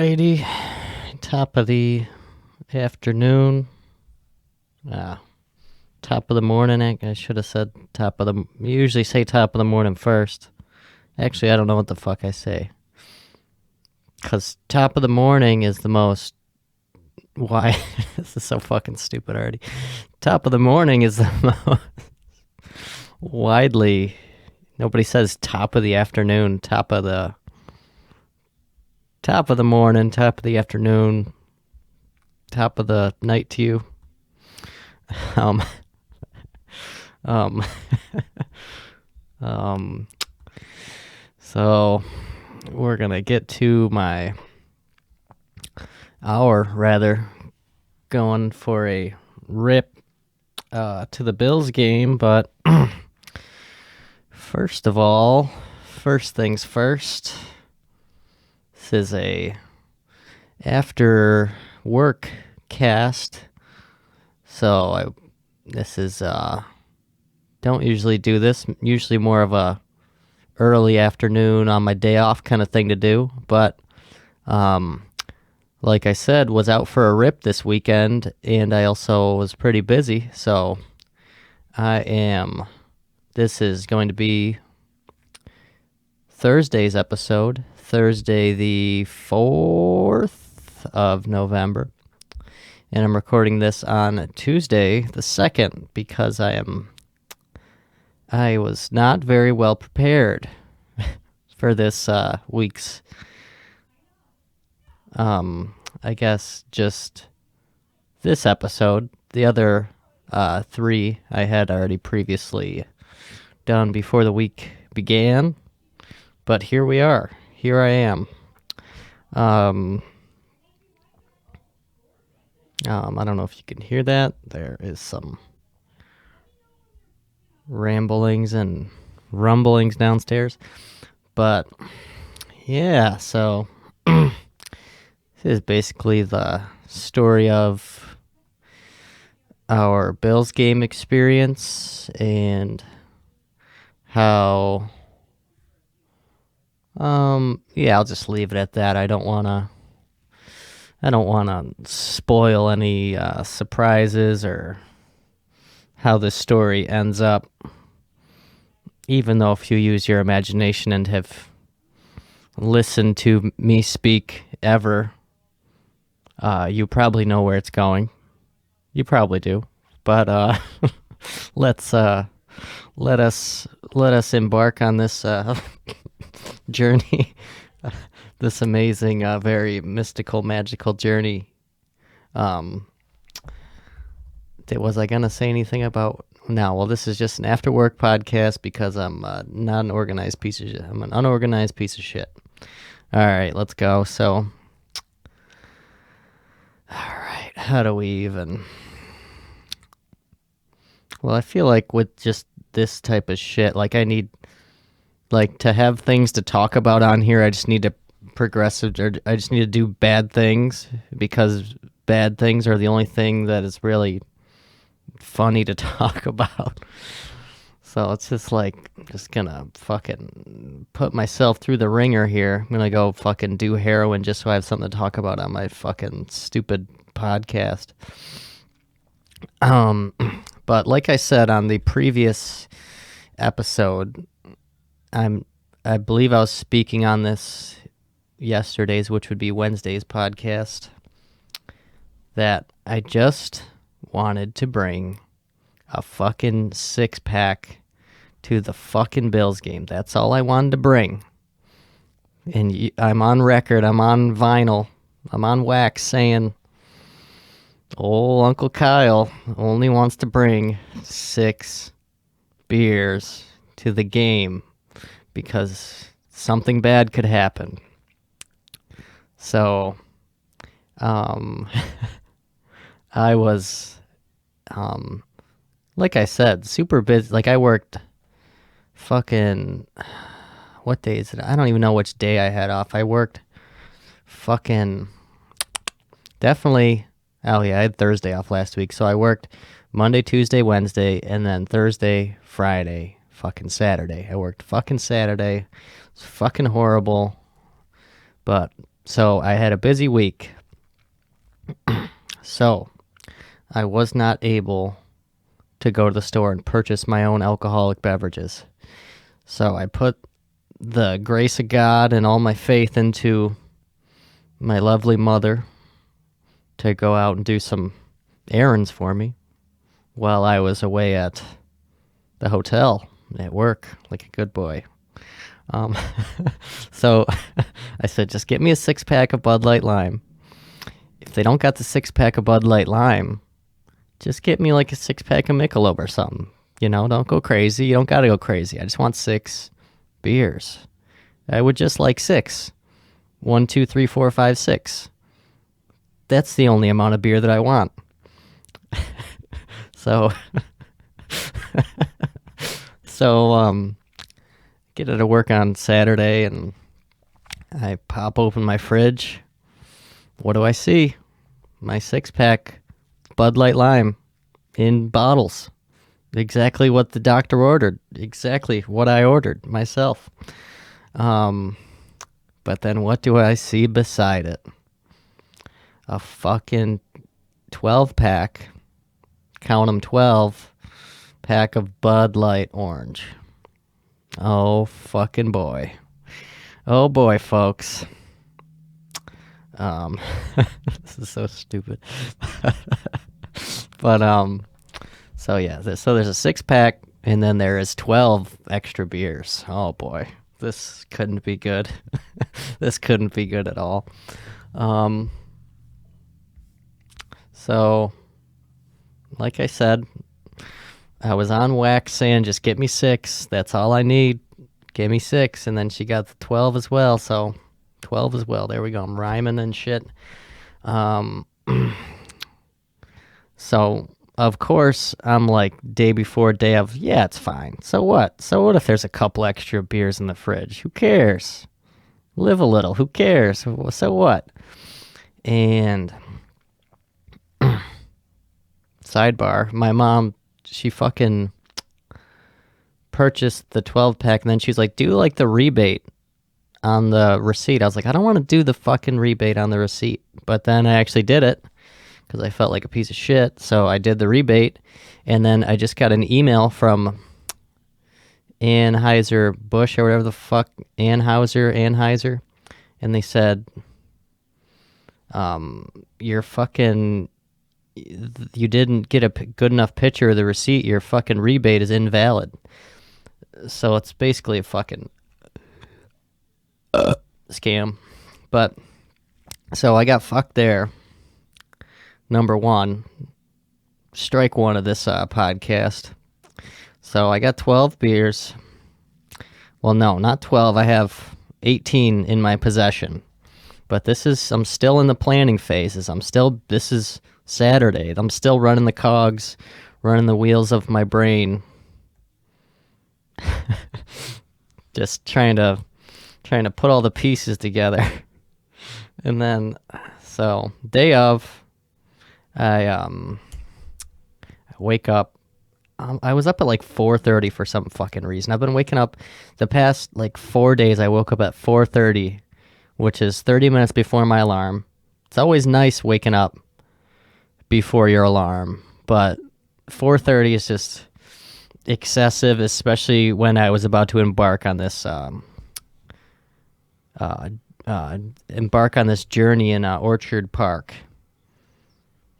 righty. Top of the afternoon. Top of the morning. I should have said top of the... You usually say top of the morning first. Actually, I don't know what the fuck I say. Because top of the morning is the most... Why? This is so fucking stupid already. Top of the morning is the most widely... Nobody says top of the afternoon, top of the morning, top of the afternoon, top of the night to you. So we're gonna get to my hour, rather, going for a rip to the Bills game, but first things first. This is a after work cast. So this is don't usually do this. Usually more of a early afternoon on my day off kind of thing to do, but like I said, was out for a rip this weekend, and I also was pretty busy, so this is going to be Thursday's episode, Thursday the 4th of November. And I'm recording this on Tuesday the 2nd because I was not very well prepared for this week's, I guess, just this episode. The other 3 I had already previously done before the week began, but here we are. Here I am. I don't know if you can hear that. There is some ramblings and rumblings downstairs, but yeah, so this is basically the story of our Bills game experience and how I'll just leave it at that. I don't want to spoil any surprises or how this story ends up, even though if you use your imagination and have listened to me speak ever, you probably know where it's going. You probably do, but let us embark on this journey, this amazing, very mystical, magical journey. Was I gonna say anything about? No. Well, this is just an after work podcast because I'm not an organized piece of shit. I'm an unorganized piece of shit. All right, let's go. So, all right, how do we even? Well, I feel like with just this type of shit, like I need, like, to have things to talk about on here. I just need to I just need to do bad things because bad things are the only thing that is really funny to talk about. So it's just like, I'm just gonna fucking put myself through the ringer here. I'm gonna go fucking do heroin just so I have something to talk about on my fucking stupid podcast. But like I said on the previous episode, I believe I was speaking on this yesterday's, which would be Wednesday's podcast, that I just wanted to bring a fucking 6-pack to the fucking Bills game. That's all I wanted to bring. And I'm on record, I'm on vinyl, I'm on wax saying old Uncle Kyle only wants to bring 6 beers to the game because something bad could happen. So, I was, like I said, super busy. Like I worked fucking, what day is it? I don't even know which day I had off. I worked fucking, definitely, oh yeah, I had Thursday off last week. So I worked Monday, Tuesday, Wednesday, and then Thursday, Friday, fucking Saturday. I worked fucking Saturday. It was fucking horrible, but So I had a busy week. So I was not able to go to the store and purchase my own alcoholic beverages. So I put the grace of God and all my faith into my lovely mother to go out and do some errands for me while I was away at the hotel at work like a good boy. Um, so I said, just get me a 6-pack of Bud Light Lime. If they don't got the 6-pack of Bud Light Lime, just get me like a 6-pack of Michelob or something. You know, don't go crazy. You don't got to go crazy. I just want 6 beers. I would just like 6. 1, 2, 3, 4, 5, 6. That's the only amount of beer that I want. So, get to work on Saturday, and I pop open my fridge. What do I see? My 6-pack Bud Light Lime in bottles. Exactly what the doctor ordered. Exactly what I ordered myself. But then what do I see beside it? A fucking 12-pack, count 'em 12, pack of Bud Light Orange. Oh, fucking boy. Oh, boy, folks. This is so stupid. But, so yeah, so there's a 6-pack, and then there is 12 extra beers. Oh, boy. This couldn't be good. This couldn't be good at all. So, like I said, I was on wax saying, just get me 6. That's all I need. Give me 6. And then she got the 12 as well. So 12 as well. There we go. I'm rhyming and shit. So, of course, I'm like day before, day of, yeah, it's fine. So what? So what if there's a couple extra beers in the fridge? Who cares? Live a little. Who cares? So what? And sidebar, my mom, she fucking purchased the 12-pack, and then she's like, do like the rebate on the receipt. I was like, I don't want to do the fucking rebate on the receipt. But then I actually did it because I felt like a piece of shit. So I did the rebate, and then I just got an email from Anheuser-Busch or whatever the fuck, Anheuser, and they said, you're fucking, you didn't get a good enough picture of the receipt. Your fucking rebate is invalid. So it's basically a fucking scam. But so I got fucked there. Number one, strike one of this podcast. So I got 12 beers. Well, no, not 12. I have 18 in my possession. But I'm still in the planning phases. This is Saturday. I'm still running the cogs, running the wheels of my brain. Just trying to put all the pieces together. And then, so, day of, I wake up. I was up at like 4:30 for some fucking reason. I've been waking up the past like 4 days. I woke up at 4:30, which is 30 minutes before my alarm. It's always nice waking up before your alarm, but 4:30 is just excessive, especially when I was about to embark on this journey in Orchard Park.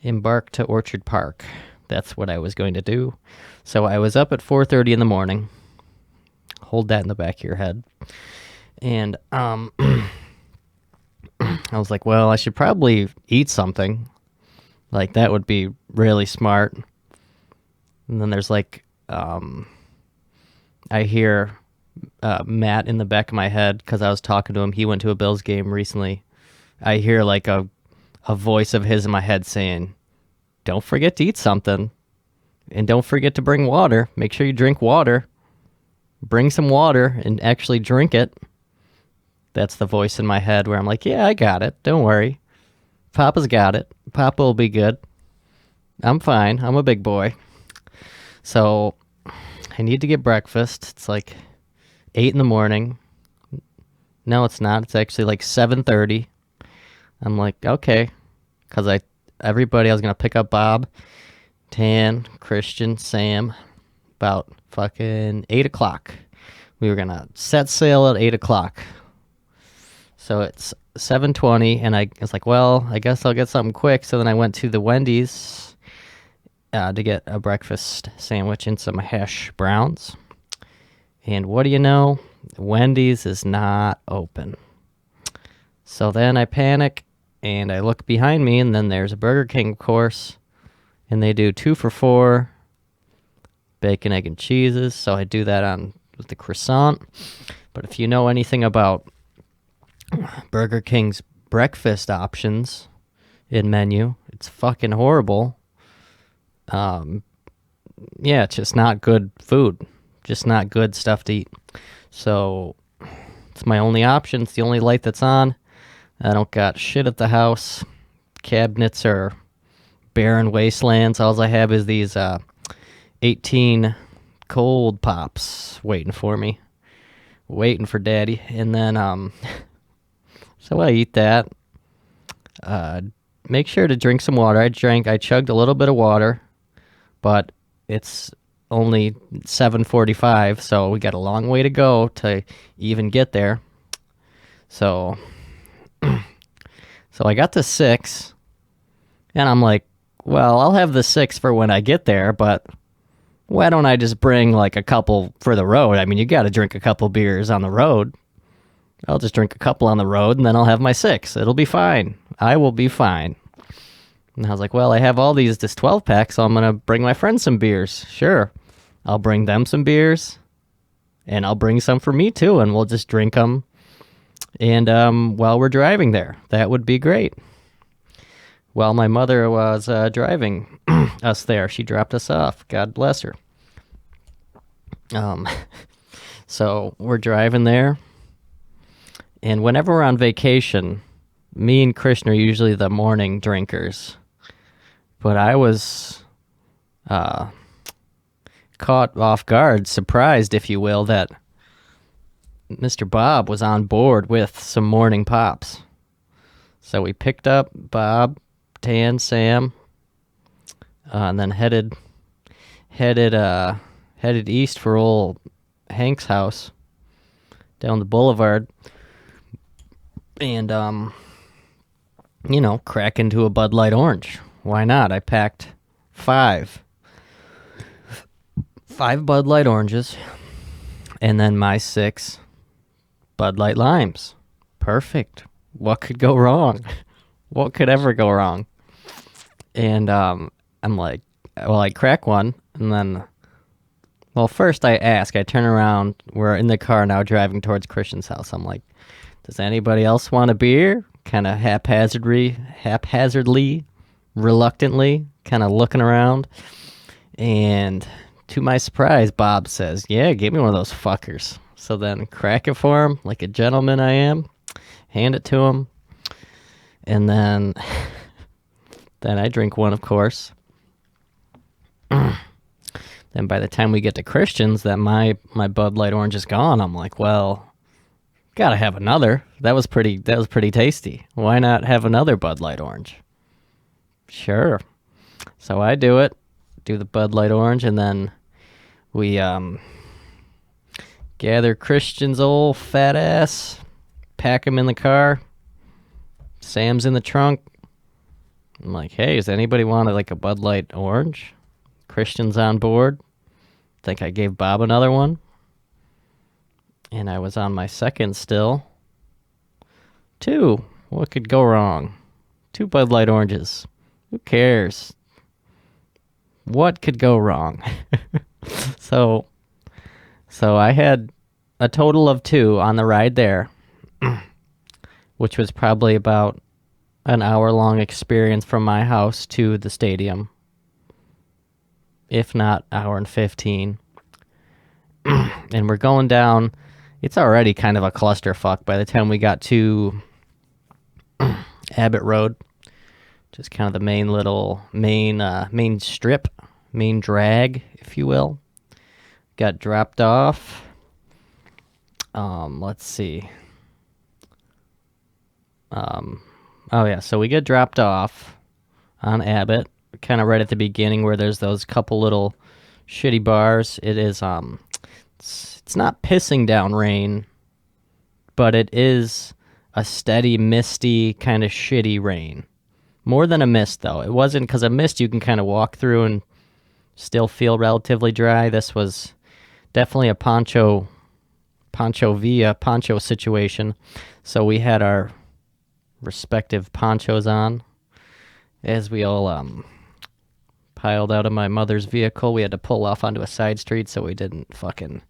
Embark to Orchard Park. That's what I was going to do. So I was up at 4:30 in the morning. Hold that in the back of your head. And I was like, well, I should probably eat something. Like, that would be really smart. And then there's like, I hear Matt in the back of my head, because I was talking to him. He went to a Bills game recently. I hear like a voice of his in my head saying, don't forget to eat something. And don't forget to bring water. Make sure you drink water. Bring some water and actually drink it. That's the voice in my head where I'm like, yeah, I got it. Don't worry. Papa's got it. Papa will be good. I'm fine. I'm a big boy. So I need to get breakfast. It's like 8 in the morning. No, it's not. It's actually like 7:30. I'm like, okay, because everybody, I was going to pick up Bob, Tan, Christian, Sam, about fucking 8 o'clock. We were going to set sail at 8 o'clock. So it's 7:20, and I was like, well, I guess I'll get something quick. So then I went to the Wendy's to get a breakfast sandwich and some hash browns. And what do you know? Wendy's is not open. So then I panic, and I look behind me, and then there's a Burger King, of course, and they do 2 for $4, bacon, egg, and cheeses. So I do that on with the croissant. But if you know anything about Burger King's breakfast options in menu, it's fucking horrible. Yeah, it's just not good food. Just not good stuff to eat. So it's my only option. It's the only light that's on. I don't got shit at the house. Cabinets are barren wastelands. All I have is these 18 cold pops waiting for me. Waiting for daddy. And then, so I eat that. Make sure to drink some water. I chugged a little bit of water, but it's only 7:45, so we got a long way to go to even get there. So I got to 6, and I'm like, well, I'll have the 6 for when I get there, but why don't I just bring like a couple for the road? I mean, you got to drink a couple beers on the road. I'll just drink a couple on the road, and then I'll have my 6. It'll be fine. I will be fine. And I was like, well, I have all this 12-pack, so I'm going to bring my friends some beers. Sure. I'll bring them some beers, and I'll bring some for me, too, and we'll just drink them. And while we're driving there, that would be great. While my mother was driving us there, she dropped us off. God bless her. So we're driving there. And whenever we're on vacation, me and Krishna are usually the morning drinkers. But I was caught off guard, surprised, if you will, that Mr. Bob was on board with some morning pops. So we picked up Bob, Tan, Sam, and then headed east for old Hank's house down the boulevard. And, crack into a Bud Light Orange. Why not? I packed 5 Bud Light Oranges, and then my 6 Bud Light Limes. Perfect. What could go wrong? What could ever go wrong? And I'm like, well, I crack one, and then, well, first I turn around, we're in the car now driving towards Christian's house. I'm like, does anybody else want a beer? Kind of haphazardly, reluctantly, kind of looking around. And to my surprise, Bob says, yeah, give me one of those fuckers. So then crack it for him, like a gentleman I am, hand it to him. And then I drink one, of course. Then by the time we get to Christian's, that my Bud Light Orange is gone. I'm like, well, gotta have another. That was pretty tasty. Why not have another Bud Light Orange? Sure. So I do the Bud Light Orange, and then we gather Christian's old fat ass, pack him in the car. Sam's in the trunk. I'm like, hey, does anybody want like a Bud Light Orange? Christian's on board. Think I gave Bob another one. And I was on my second still. 2. What could go wrong? 2 Bud Light Oranges. Who cares? What could go wrong? So I had a total of 2 on the ride there, which was probably about an hour-long experience from my house to the stadium, if not hour and 15. And we're going down. It's already kind of a clusterfuck by the time we got to Abbott Road, just kind of the main strip, main drag, if you will. Got dropped off. Let's see. Oh yeah, so we get dropped off on Abbott, kind of right at the beginning where there's those couple little shitty bars. It is it's not pissing down rain, but it is a steady, misty, kind of shitty rain. More than a mist, though. It wasn't, because a mist you can kind of walk through and still feel relatively dry. This was definitely a poncho situation. So we had our respective ponchos on as we all piled out of my mother's vehicle. We had to pull off onto a side street so we didn't fucking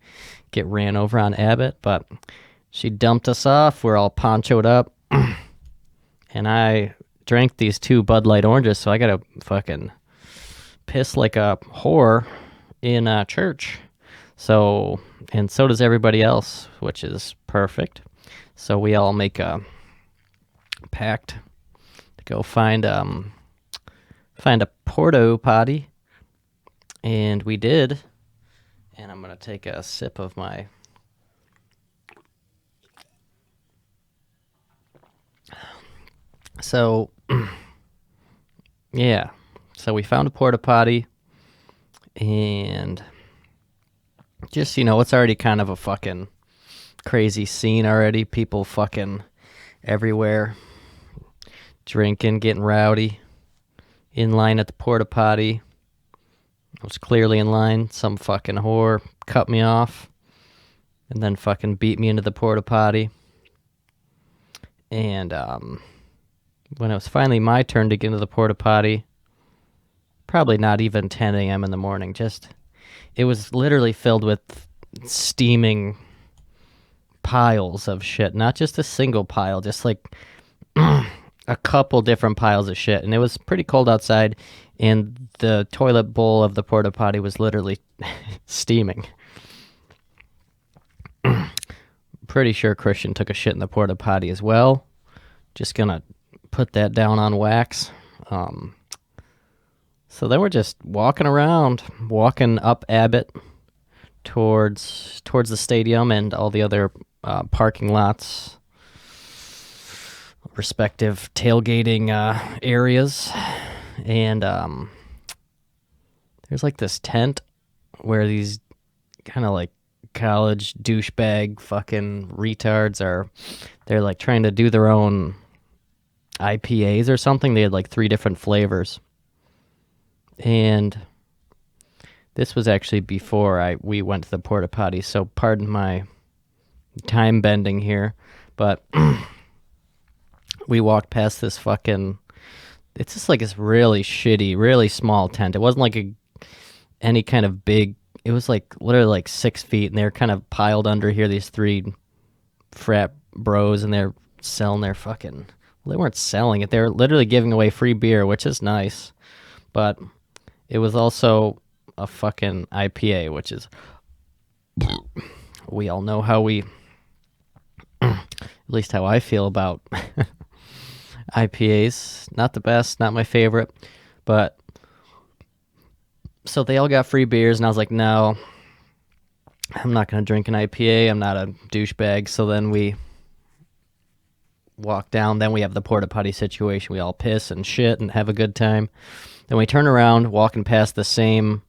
get ran over on Abbott, but she dumped us off. We're all ponchoed up, and I drank these 2 Bud Light oranges, so I gotta fucking piss like a whore in church. So, and so does everybody else, which is perfect. So we all make a pact to go find a porta potty, and we did. And I'm gonna take a sip of my So, yeah. So we found a porta potty, and just, it's already kind of a fucking crazy scene already. People fucking everywhere, drinking, getting rowdy, in line at the porta potty. I was clearly in line. Some fucking whore cut me off and then fucking beat me into the porta potty. And, when it was finally my turn to get into the porta potty, probably not even 10 a.m. in the morning, it was literally filled with steaming piles of shit. Not just a single pile, just like a couple different piles of shit. And it was pretty cold outside, and the toilet bowl of the porta potty was literally steaming. Pretty sure Christian took a shit in the porta potty as well. Just gonna put that down on wax. So then we're just walking up Abbott towards the stadium and all the other parking lots, respective tailgating areas. And there's like this tent where these kind of like college douchebag fucking retards they're like trying to do their own IPAs or something. They had like 3 different flavors. And this was actually before we went to the porta potty, so pardon my time bending here, but we walked past this fucking, it's just like this really shitty, really small tent. It wasn't like any kind of big, it was like literally like 6 feet, and they're kind of piled under here, these 3 frat bros, and they're selling their fucking, well, they weren't selling it, they were literally giving away free beer, which is nice, but it was also a fucking IPA, which is, we all know how at least how I feel about IPAs. Not the best, not my favorite, but so they all got free beers, and I was like, no, I'm not going to drink an IPA. I'm not a douchebag. So then we walk down. Then we have the porta potty situation. We all piss and shit and have a good time. Then we turn around, walking past the same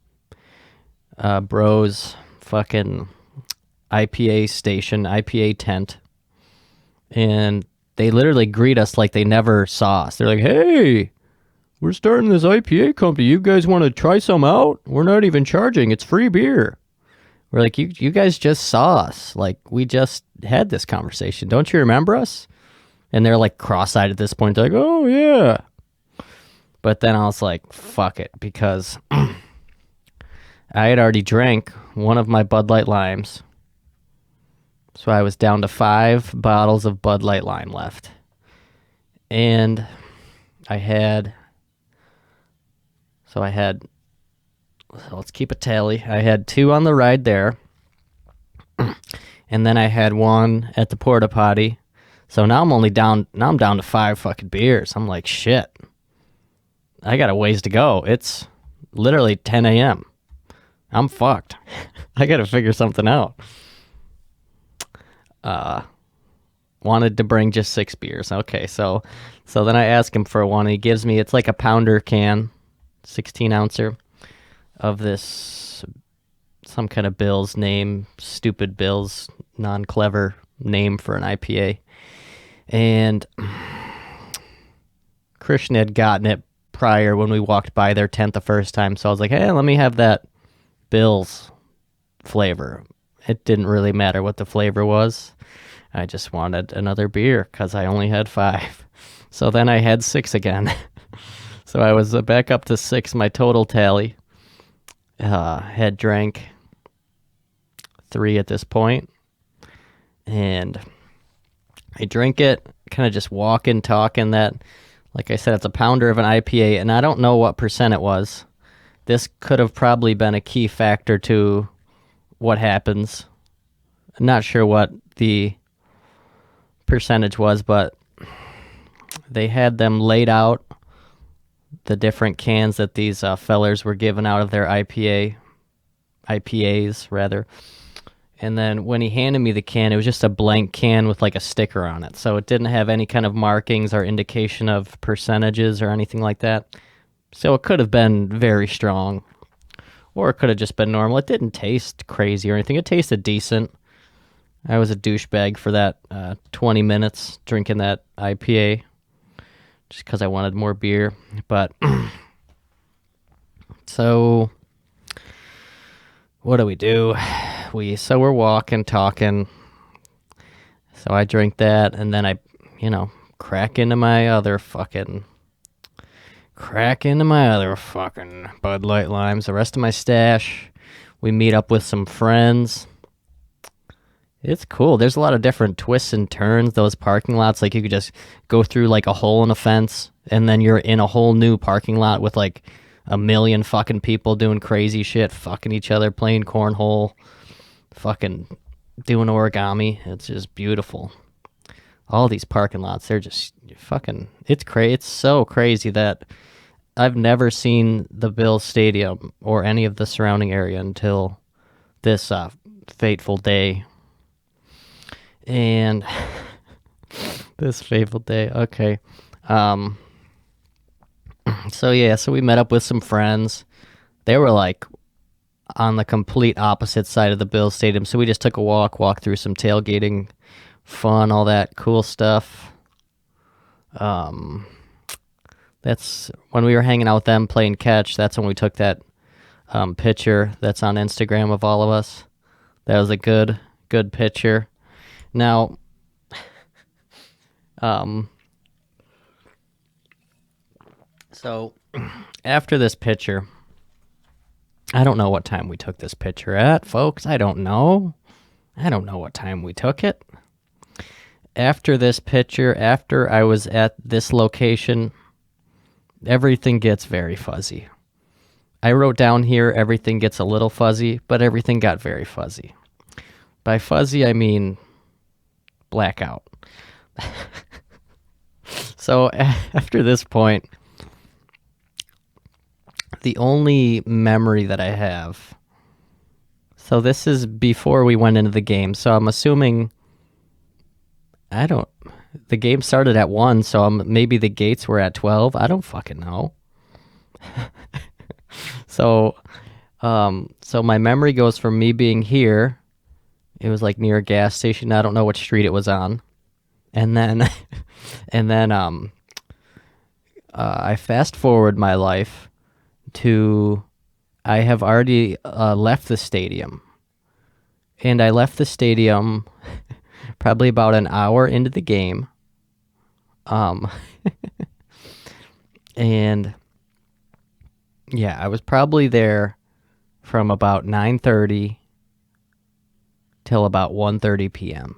bros fucking IPA station, IPA tent, and they literally greet us like they never saw us. They're like, hey, we're starting this IPA company. You guys want to try some out? We're not even charging. It's free beer. We're like, you guys just saw us. Like, we just had this conversation. Don't you remember us? And they're like cross-eyed at this point. They're like, oh, yeah. But then I was like, fuck it, because I had already drank one of my Bud Light Limes. So I was down to 5 bottles of Bud Light Lime left. And so let's keep a tally. I had 2 on the ride there. And then I had 1 at the porta potty. So now I'm down to 5 fucking beers. I'm like, shit. I got a ways to go. It's literally 10 a.m. I'm fucked. I got to figure something out. wanted to bring just 6 beers. Okay, so then I ask him for one. And he gives me, it's like a pounder can, 16 ouncer of this, some kind of Bill's name, stupid Bill's non-clever name for an IPA. And Christian had gotten it prior when we walked by their tent the first time. So I was like, hey, let me have that Bill's flavor. It didn't really matter what the flavor was. I just wanted another beer because I only had 5. So then I had 6 again. So I was back up to 6, my total tally. Had drank 3 at this point. And I drink it, kind of just walking, talking that, like I said, it's a pounder of an IPA, and I don't know what percent it was. This could have probably been a key factor to what happens. I'm not sure what the percentage was, but they had them laid out, the different cans that these fellers were giving out of their IPAs rather. And then when he handed me the can, it was just a blank can with like a sticker on it. So it didn't have any kind of markings or indication of percentages or anything like that. So it could have been very strong, or it could have just been normal. It didn't taste crazy or anything. It tasted decent. I was a douchebag for that 20 minutes drinking that IPA just because I wanted more beer. But so what do? We're walking, talking. So I drink that, and then I, crack into my other fucking Bud Light Limes. The rest of my stash. We meet up with some friends. It's cool. There's a lot of different twists and turns, those parking lots. Like, you could just go through like a hole in a fence, and then you're in a whole new parking lot with like a million fucking people doing crazy shit, fucking each other, playing cornhole, fucking doing origami. It's just beautiful. All these parking lots, they're just fucking, it's so crazy that I've never seen the Bills Stadium or any of the surrounding area until this fateful day. And this fateful day, okay. So we met up with some friends. They were like on the complete opposite side of the Bills Stadium, so we just took a walk through some tailgating fun, all that cool stuff. That's when we were hanging out with them playing catch. That's when we took that picture that's on Instagram of all of us. That was a good picture. Now, so after this picture, I don't know what time we took this picture at, folks. I don't know what time we took it. After this picture, after I was at this location, everything gets very fuzzy. I wrote down here, everything gets a little fuzzy, but everything got very fuzzy. By fuzzy, I mean blackout. So after this point, the only memory that I have, so this is before we went into the game, so I'm assuming, the game started at 1, so maybe the gates were at 12. I don't fucking know. So my memory goes from me being here. It was like near a gas station. I don't know which street it was on. And then I fast forward my life to, I have already left the stadium. And I left the stadium probably about an hour into the game. And yeah, I was probably there from about 9:30 till about 1:30 p.m.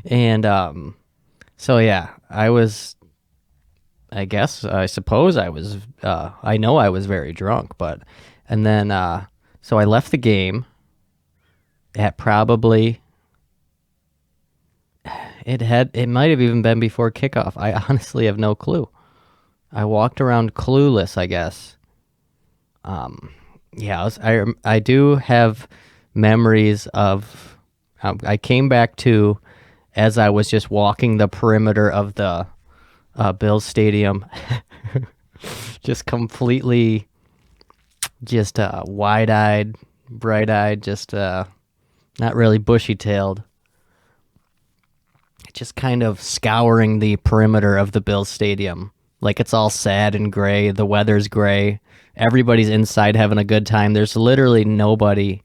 And so yeah, I suppose I was, I know I was very drunk, but, and then, so I left the game at probably, it might have even been before kickoff. I honestly have no clue. I walked around clueless, I guess. Yeah, I do have memories of, I came back to as I was just walking the perimeter of the Bills Stadium, just completely, just wide-eyed, bright-eyed, just not really bushy-tailed, just kind of scouring the perimeter of the Bills Stadium. Like it's all sad and gray. The weather's gray. Everybody's inside having a good time. There's literally nobody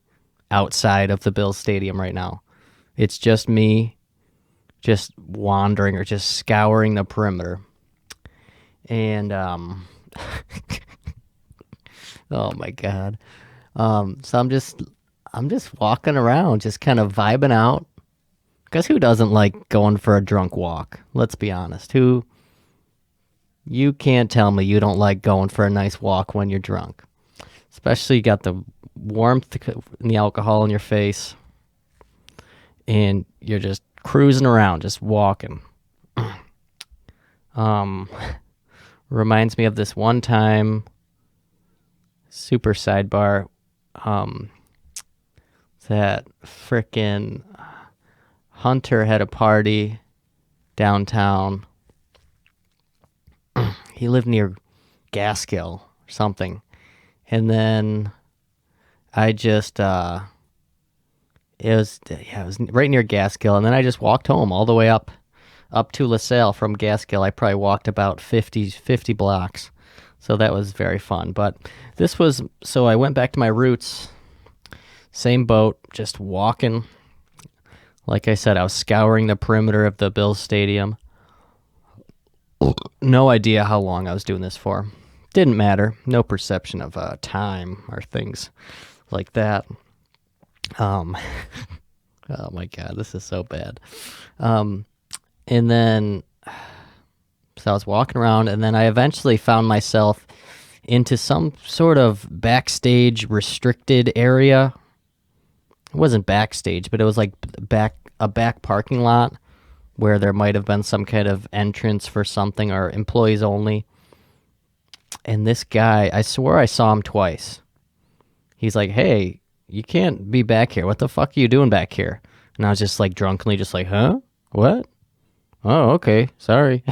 outside of the Bills Stadium right now. It's just me just wandering or just scouring the perimeter. And, oh my God. So I'm just walking around, just kind of vibing out. Because who doesn't like going for a drunk walk? Let's be honest. You can't tell me you don't like going for a nice walk when you're drunk. Especially you got the warmth and the alcohol in your face. And you're just cruising around, just walking. Reminds me of this one time, super sidebar, that frickin' Hunter had a party downtown. He lived near Gaskill or something. And then I just, it was right near Gaskill. And then I just walked home all the way up to LaSalle from Gaskill. I probably walked about 50 blocks. So that was very fun. But so I went back to my roots. Same boat, just walking. Like I said, I was scouring the perimeter of the Bills Stadium. No idea how long I was doing this for. Didn't matter. No perception of time or things like that. Oh my God, this is so bad. And then, so I was walking around, and then I eventually found myself into some sort of backstage restricted area. It wasn't backstage, but it was like a back parking lot where there might have been some kind of entrance for something or employees only. And this guy, I swore I saw him twice. He's like, "Hey, you can't be back here. What the fuck are you doing back here?" And I was just like drunkenly just like, "Huh? What? Oh, okay. Sorry."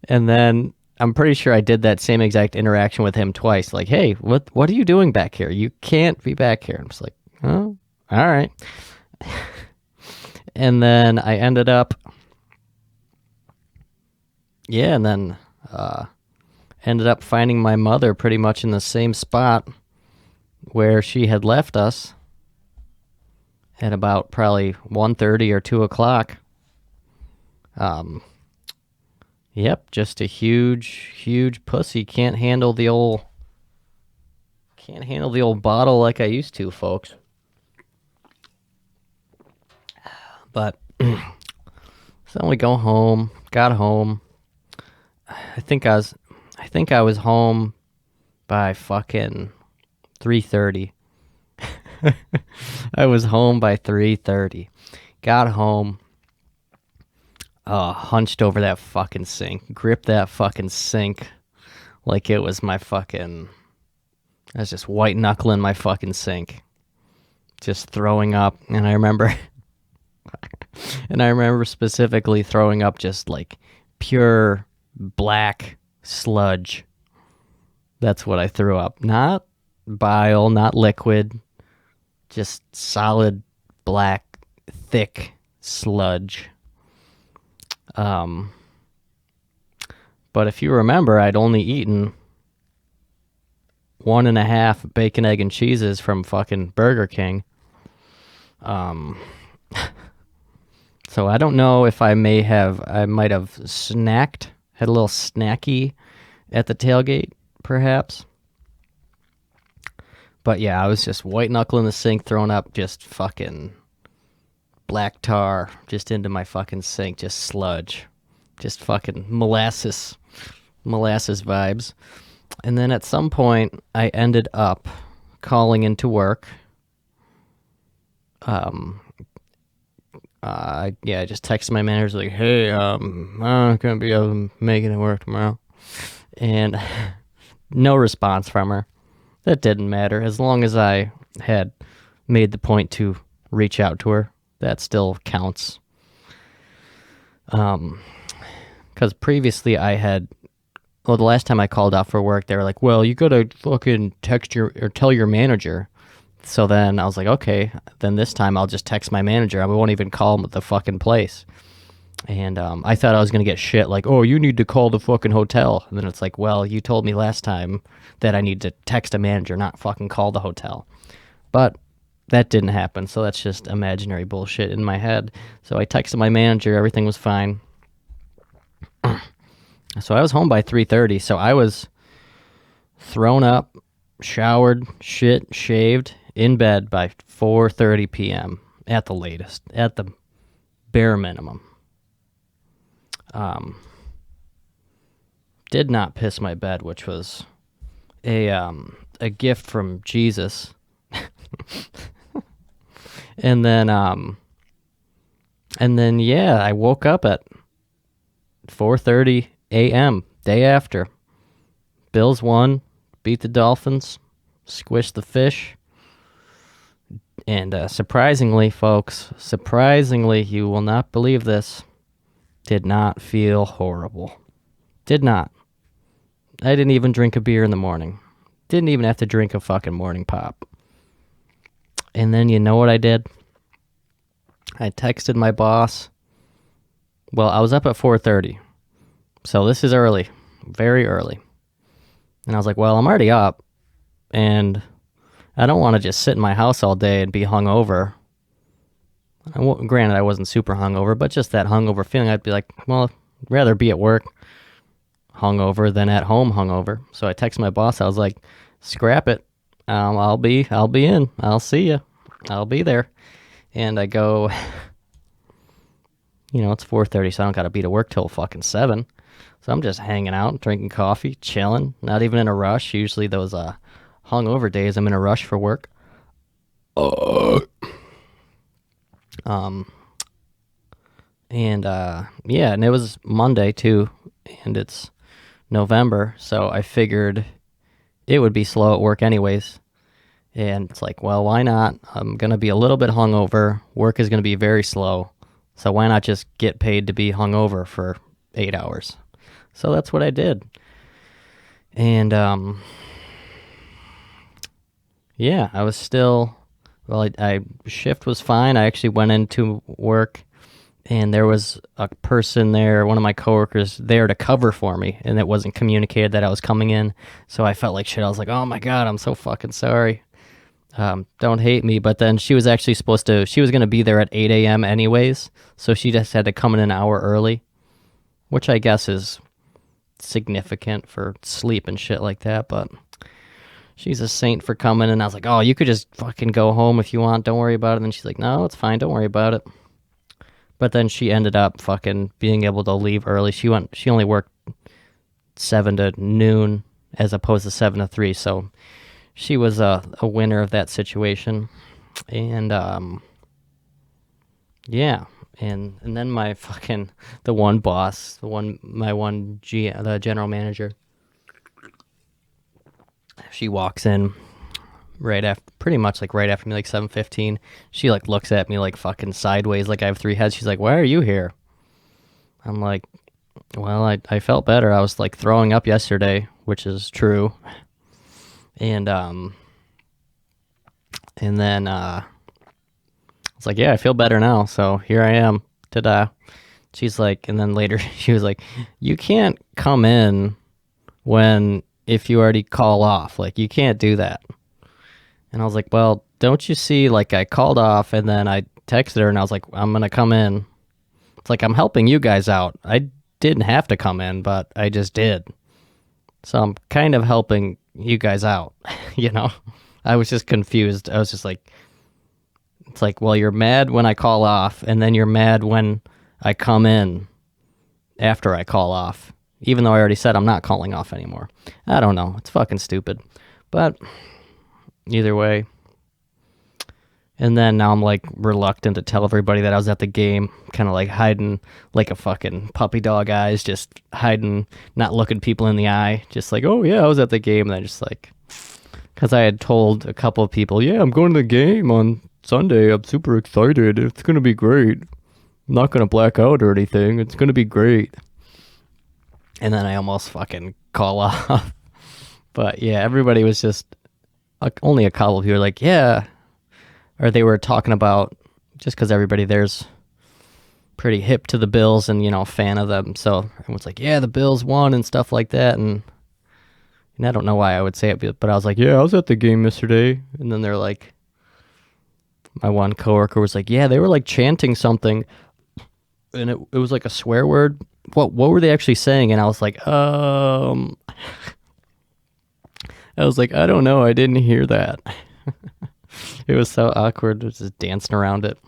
And then I'm pretty sure I did that same exact interaction with him twice. Like, "Hey, what are you doing back here? You can't be back here." I'm just like, "Oh, all right." And then I ended up, ended up finding my mother pretty much in the same spot where she had left us at about probably 1:30 or 2 o'clock. Yep, just a huge pussy. Can't handle the old bottle like I used to, folks. But so we got home. I think I was home by fucking 3:30. I was home by 3:30. Got home. Hunched over that fucking sink. Gripped that fucking sink like it was my fucking... I was just white knuckling my fucking sink. Just throwing up. And I remember... And I remember specifically throwing up just like pure black sludge. That's what I threw up. Not bile, not liquid. Just solid black, thick sludge. But if you remember, I'd only eaten 1.5 bacon, egg, and cheeses from fucking Burger King. So I don't know if I might have snacked, had a little snacky at the tailgate, perhaps. But yeah, I was just white knuckling the sink, throwing up just fucking black tar just into my fucking sink, just sludge, just fucking molasses vibes. And then at some point, I ended up calling into work. I just texted my manager like, "Hey, I'm not gonna be able to make it to work tomorrow," and no response from her. That didn't matter as long as I had made the point to reach out to her. That still counts. Because previously the last time I called off for work, they were like, well, you gotta fucking text or tell your manager. So then I was like, okay, then this time I'll just text my manager. I won't even call him at the fucking place. And I thought I was going to get shit like, oh, you need to call the fucking hotel. And then it's like, well, you told me last time that I need to text a manager, not fucking call the hotel. But that didn't happen, so that's just imaginary bullshit in my head. So I texted my manager, everything was fine. So I was home by 3:30, so I was thrown up, showered, shit, shaved, in bed by 4:30 p.m. at the latest, at the bare minimum. Did not piss my bed, which was a gift from Jesus. And then yeah, I woke up at 4:30 a.m. day after. Bills won, beat the Dolphins, squished the fish. And surprisingly, folks, you will not believe this, did not feel horrible. Did not. I didn't even drink a beer in the morning. Didn't even have to drink a fucking morning pop. And then you know what I did? I texted my boss. Well, I was up at 4:30. So this is early. Very early. And I was like, well, I'm already up. And I don't want to just sit in my house all day and be hungover. Granted, I wasn't super hungover, but just that hungover feeling, I'd be like, well, I'd rather be at work hungover than at home hungover. So I texted my boss. I was like, scrap it. I'll be in. I'll see you. I'll be there. And I go, it's 4:30, so I don't got to be to work till fucking 7. So I'm just hanging out, drinking coffee, chilling, not even in a rush. Usually those hungover days, I'm in a rush for work. And it was Monday too, and it's November, so I figured it would be slow at work anyways. And it's like, well, why not? I'm going to be a little bit hungover. Work is going to be very slow. So why not just get paid to be hungover for 8 hours? So that's what I did. And, yeah, I was still, shift was fine. I actually went into work and there was a person there, one of my coworkers there to cover for me, and it wasn't communicated that I was coming in. So I felt like shit. I was like, oh my God, I'm so fucking sorry. Don't hate me. But then she was actually she was going to be there at 8 a.m. anyways. So she just had to come in an hour early, which I guess is significant for sleep and shit like that. But she's a saint for coming. And I was like, oh, you could just fucking go home if you want. Don't worry about it. And then she's like, no, it's fine. Don't worry about it. But then she ended up fucking being able to leave early. She only worked 7 to noon as opposed to 7 to 3. So she was a winner of that situation. And, yeah. And then my fucking, the one boss, the general manager, she walks in pretty much right after me, like 7:15. She like looks at me like fucking sideways, like I have 3 heads. She's like, why are you here? I'm like, well, I felt better. I was like throwing up yesterday, which is true. And then it's like, yeah, I feel better now. So here I am. Ta-da. She's like, and then later she was like, you can't come in if you already call off. Like, you can't do that. And I was like, well, don't you see, like, I called off and then I texted her and I was like, I'm going to come in. It's like, I'm helping you guys out. I didn't have to come in, but I just did. So I'm kind of helping you guys out, I was just confused. I was just like, it's like, well, you're mad when I call off and then you're mad when I come in after I call off, even though I already said I'm not calling off anymore. I don't know. It's fucking stupid. But either way. And then now I'm like reluctant to tell everybody that I was at the game, kind of like hiding like a fucking puppy dog eyes, just hiding, not looking people in the eye, just like, oh yeah, I was at the game. And I just like, because I had told a couple of people, yeah, I'm going to the game on Sunday. I'm super excited. It's going to be great. I'm not going to black out or anything. It's going to be great. And then I almost fucking call off. But yeah, everybody was just, only a couple of you were like, yeah. Or they were talking about, just because everybody there's pretty hip to the Bills and, fan of them. So everyone's like, yeah, the Bills won and stuff like that. And I don't know why I would say it, but I was like, yeah, I was at the game yesterday. And then they're like, my one coworker was like, yeah, they were like chanting something. And it was like a swear word. What were they actually saying? And I was like, I don't know. I didn't hear that. It was so awkward. I was just dancing around it.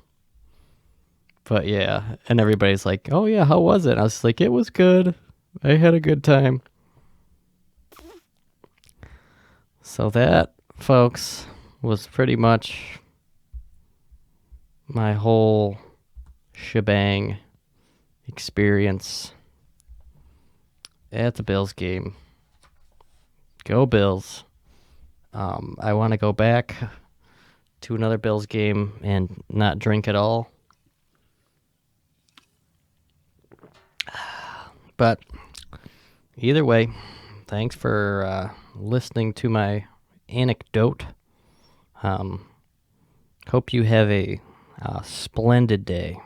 But yeah, and everybody's like, oh yeah, how was it? I was like, it was good. I had a good time. So that, folks, was pretty much my whole shebang experience at the Bills game. Go Bills. I want to go back to another Bills game and not drink at all. But either way, thanks for listening to my anecdote. Hope you have a splendid day.